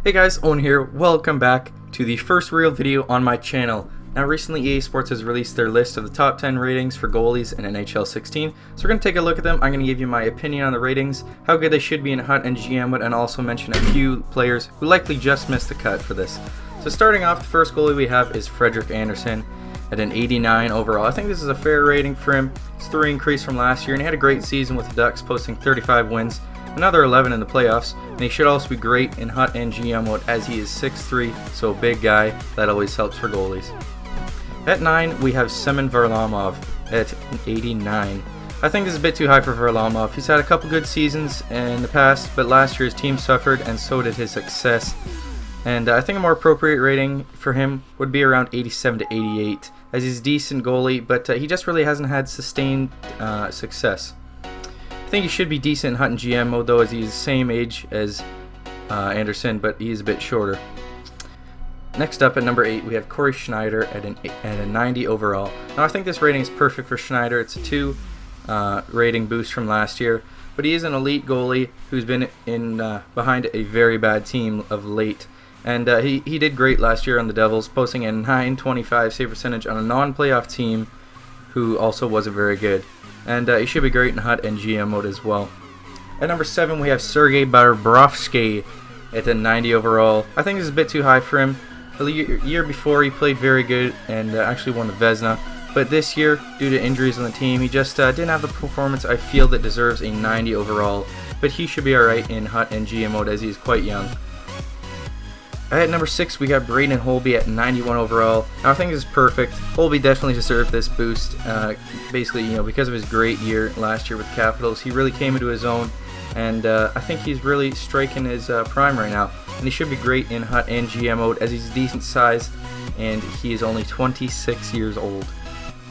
Hey guys, Owen here. Welcome back to the first real video on my channel. Now recently EA Sports has released their list of the top 10 ratings for goalies in NHL 16. So we're going to take a look at them. I'm going to give you my opinion on the ratings, how good they should be in HUT and GM mode, and also mention a few players who likely just missed the cut for this. So starting off, the first goalie we have is Frederik Andersen at an 89 overall. I think this is a fair rating for him. It's 3 increase from last year, and he had a great season with the Ducks, posting 35 wins. Another 11 in the playoffs, and he should also be great in HUT and GM mode as he is 6'3", so a big guy. That always helps for goalies. At 9, we have Semyon Varlamov at 89. I think this is a bit too high for Varlamov. He's had a couple good seasons in the past, but last year his team suffered and so did his success. And I think a more appropriate rating for him would be around 87 to 88, as he's a decent goalie, but he just really hasn't had sustained success. I think he should be decent in HUT and GM mode though, as he's the same age as Andersen, but he's a bit shorter. Next up at number 8, we have Corey Schneider at a 90 overall. Now I think this rating is perfect for Schneider. It's a 2 rating boost from last year, but he is an elite goalie who's been in behind a very bad team of late. And he did great last year on the Devils, posting a .925 save percentage on a non-playoff team who also wasn't very good. And he should be great in HUT and GM mode as well. At number 7, we have Sergei Bobrovsky at a 90 overall. I think this is a bit too high for him. The year before, he played very good and actually won the Vezina. But this year, due to injuries on the team, he just didn't have the performance I feel that deserves a 90 overall. But he should be alright in HUT and GM mode as he's quite young. At number 6, we got Braden Holtby at 91 overall. Now I think this is perfect. Holtby definitely deserved this boost. Basically, because of his great year last year with Capitals, he really came into his own, and I think he's really striking his prime right now. And he should be great in HUT and GM mode as he's a decent size, and he is only 26 years old.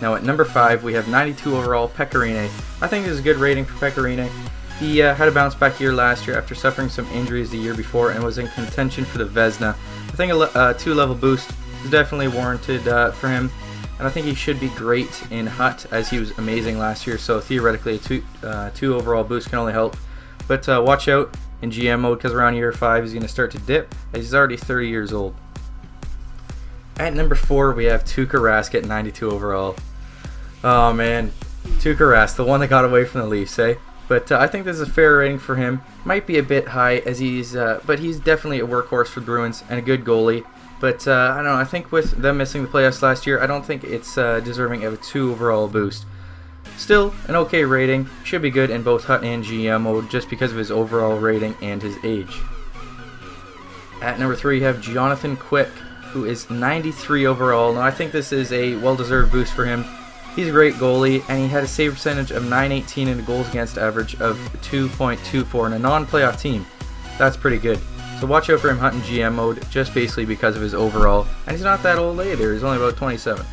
Now at number 5, we have 92 overall Pekka Rinne. I think this is a good rating for Pekka Rinne. He had a bounce back year last year after suffering some injuries the year before and was in contention for the Vezina. I think a 2-level boost is definitely warranted for him, and I think he should be great in HUT as he was amazing last year, so theoretically a 2 overall boost can only help. But watch out in GM mode, because around year 5 he's going to start to dip as he's already 30 years old. At number 4, we have Tuukka Rask at 92 overall. Oh man, Tuukka Rask, the one that got away from the Leafs, eh? But I think this is a fair rating for him. Might be a bit high, as but he's definitely a workhorse for the Bruins and a good goalie. But I don't know. I think with them missing the playoffs last year, I don't think it's deserving of a 2 overall boost. Still, an okay rating. Should be good in both HUT and GM mode, just because of his overall rating and his age. At number 3, you have Jonathan Quick, who is 93 overall. Now I think this is a well-deserved boost for him. He's a great goalie, and he had a save percentage of .918 and a goals against average of 2.24 in a non-playoff team. That's pretty good. So watch out for him HUT and GM mode, just basically because of his overall. And he's not that old either, he's only about 27.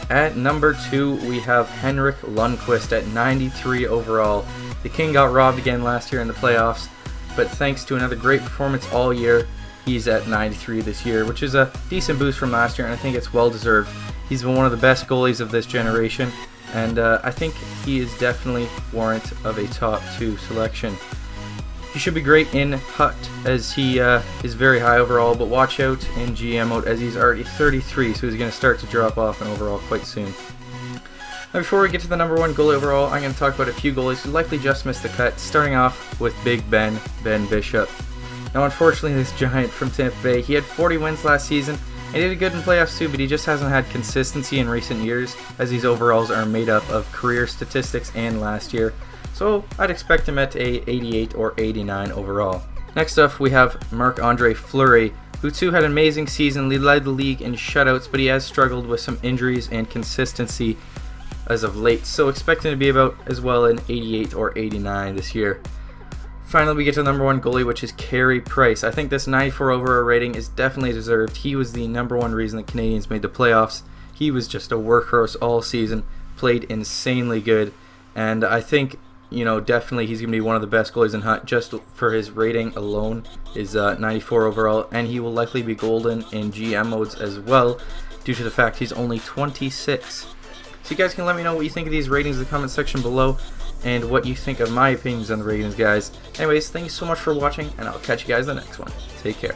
At number 2, we have Henrik Lundqvist at 93 overall. The King got robbed again last year in the playoffs, but thanks to another great performance all year, he's at 93 this year, which is a decent boost from last year, and I think it's well-deserved. He's been one of the best goalies of this generation, and I think he is definitely warrant of a top 2 selection. He should be great in HUT as he is very high overall, but watch out in GM mode as he's already 33, so he's going to start to drop off in overall quite soon. Now before we get to the number 1 goalie overall, I'm going to talk about a few goalies who likely just missed the cut, starting off with Big Ben Bishop. Now unfortunately, this giant from Tampa Bay, he had 40 wins last season. He did good in playoffs too, but he just hasn't had consistency in recent years, as these overalls are made up of career statistics and last year. So I'd expect him at a 88 or 89 overall. Next up, we have Marc-Andre Fleury, who too had an amazing season. He led the league in shutouts, but he has struggled with some injuries and consistency as of late. So expect him to be about as well an 88 or 89 this year. Finally, we get to the number 1 goalie, which is Carey Price. I think this 94 overall rating is definitely deserved. He was the number 1 reason the Canadians made the playoffs. He was just a workhorse all season, played insanely good, and I think, definitely he's going to be one of the best goalies in HUT just for his rating alone is 94 overall, and he will likely be golden in GM modes as well, due to the fact he's only 26. So you guys can let me know what you think of these ratings in the comment section below, and what you think of my opinions on the ratings, guys. Anyways, thank you so much for watching, and I'll catch you guys in the next one. Take care.